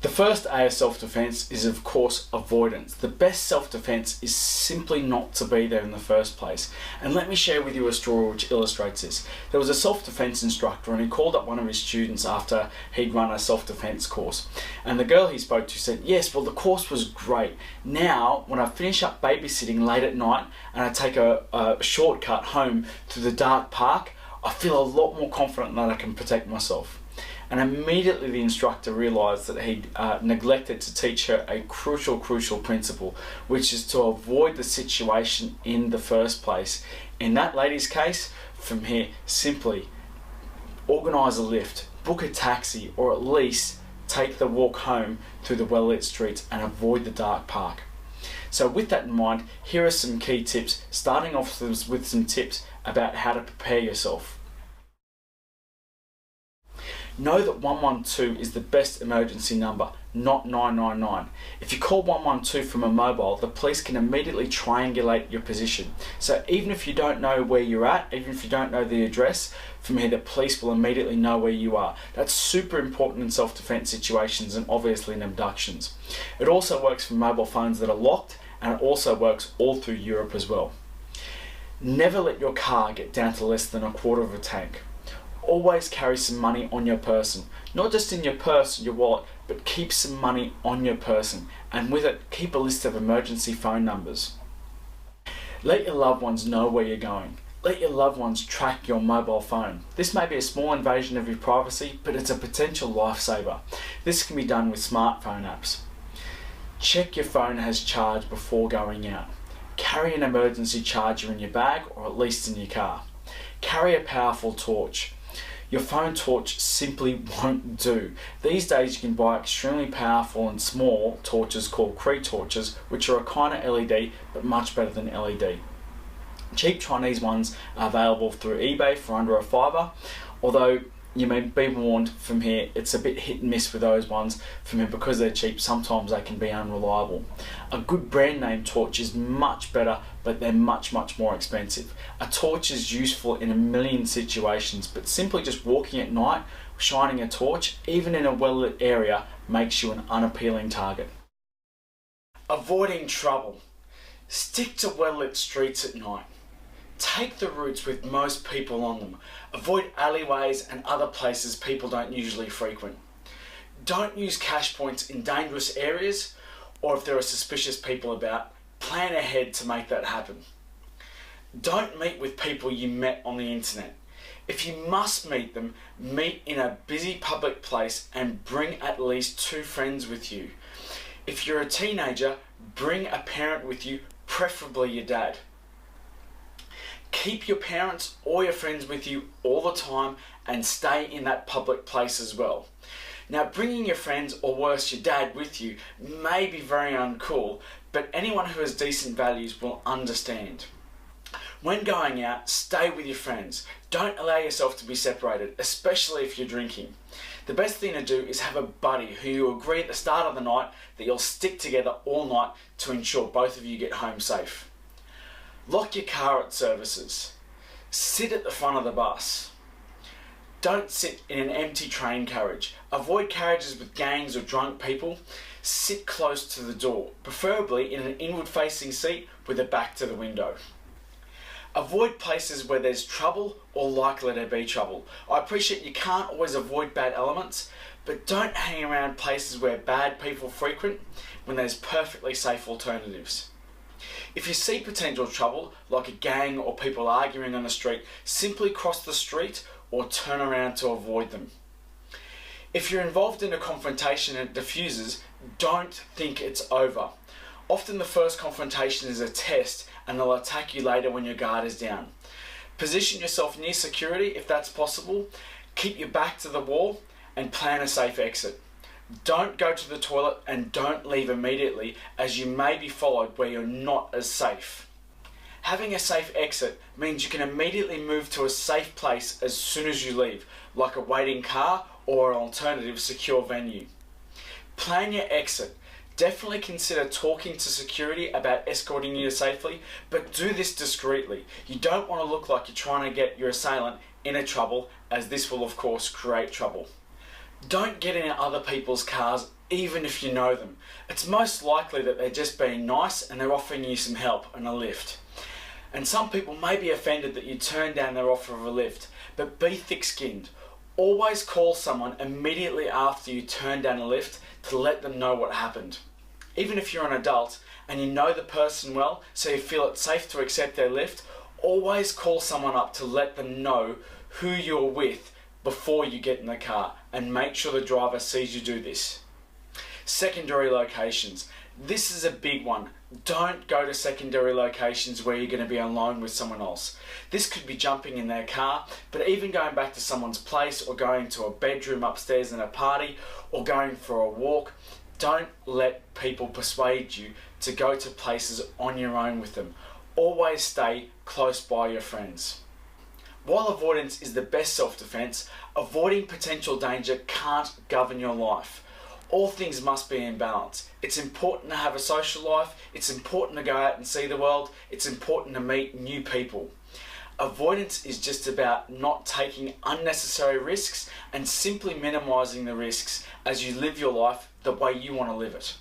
The first A of self-defense is of course avoidance. The best self-defense is simply not to be there in the first place. And let me share with you a story which illustrates this. There was a self-defense instructor and he called up one of his students after he'd run a self-defense course. And the girl he spoke to said, yes, well the course was great. Now, when I finish up babysitting late at night and I take a shortcut home to the dark park, I feel a lot more confident that I can protect myself. And immediately the instructor realised that he'd neglected to teach her a crucial principle, which is to avoid the situation in the first place. In that lady's case, from here, simply organise a lift, book a taxi, or at least take the walk home through the well-lit streets and avoid the dark park. So with that in mind, here are some key tips, starting off with some tips about how to prepare yourself. Know that 112 is the best emergency number, not 999. If you call 112 from a mobile, the police can immediately triangulate your position. So even if you don't know where you're at, even if you don't know the address, from here the police will immediately know where you are. That's super important in self-defense situations and obviously in abductions. It also works for mobile phones that are locked, and it also works all through Europe as well. Never let your car get down to less than a quarter of a tank. Always carry some money on your person. Not just in your purse, your wallet, but keep some money on your person. And with it, keep a list of emergency phone numbers. Let your loved ones know where you're going. Let your loved ones track your mobile phone. This may be a small invasion of your privacy, but it's a potential lifesaver. This can be done with smartphone apps. Check your phone has charge before going out. Carry an emergency charger in your bag or at least in your car. Carry a powerful torch. Your phone torch simply won't do. These days you can buy extremely powerful and small torches called Cree torches, which are a kind of LED but much better than LED. Cheap Chinese ones are available through eBay for under $5, although you may be warned from here, it's a bit hit and miss with those ones from here because they're cheap, sometimes they can be unreliable. A good brand name torch is much better, but they're much more expensive. A torch is useful in a million situations, but simply just walking at night, shining a torch, even in a well-lit area, makes you an unappealing target. Avoiding trouble. Stick to well-lit streets at night. Take the routes with most people on them. Avoid alleyways and other places people don't usually frequent. Don't use cash points in dangerous areas, or if there are suspicious people about, plan ahead to make that happen. Don't meet with people you met on the internet. If you must meet them, meet in a busy public place and bring at least 2 friends with you. If you're a teenager, bring a parent with you, preferably your dad. Keep your parents or your friends with you all the time and stay in that public place as well. Now, bringing your friends, or worse, your dad with you may be very uncool, but anyone who has decent values will understand. When going out, stay with your friends. Don't allow yourself to be separated, especially if you're drinking. The best thing to do is have a buddy who you agree at the start of the night that you'll stick together all night to ensure both of you get home safe. Lock your car at services. Sit at the front of the bus. Don't sit in an empty train carriage. Avoid carriages with gangs or drunk people. Sit close to the door, preferably in an inward-facing seat with a back to the window. Avoid places where there's trouble or likely to be trouble. I appreciate you can't always avoid bad elements, but don't hang around places where bad people frequent when there's perfectly safe alternatives. If you see potential trouble, like a gang or people arguing on the street, simply cross the street or turn around to avoid them. If you're involved in a confrontation and it diffuses, don't think it's over. Often the first confrontation is a test and they'll attack you later when your guard is down. Position yourself near security if that's possible, keep your back to the wall and plan a safe exit. Don't go to the toilet and don't leave immediately, as you may be followed where you're not as safe. Having a safe exit means you can immediately move to a safe place as soon as you leave, like a waiting car or an alternative secure venue. Plan your exit. Definitely consider talking to security about escorting you safely, but do this discreetly. You don't want to look like you're trying to get your assailant into trouble, as this will of course create trouble. Don't get in other people's cars even if you know them. It's most likely that they're just being nice and they're offering you some help and a lift. And some people may be offended that you turn down their offer of a lift, but be thick-skinned. Always call someone immediately after you turn down a lift to let them know what happened. Even if you're an adult and you know the person well, so you feel it's safe to accept their lift, always call someone up to let them know who you're with before you get in the car, and make sure the driver sees you do this. Secondary locations. This is a big one. Don't go to secondary locations where you're going to be alone with someone else. This could be jumping in their car, but even going back to someone's place or going to a bedroom upstairs in a party or going for a walk. Don't let people persuade you to go to places on your own with them. Always stay close by your friends. While avoidance is the best self-defense, avoiding potential danger can't govern your life. All things must be in balance. It's important to have a social life, it's important to go out and see the world, it's important to meet new people. Avoidance is just about not taking unnecessary risks and simply minimizing the risks as you live your life the way you want to live it.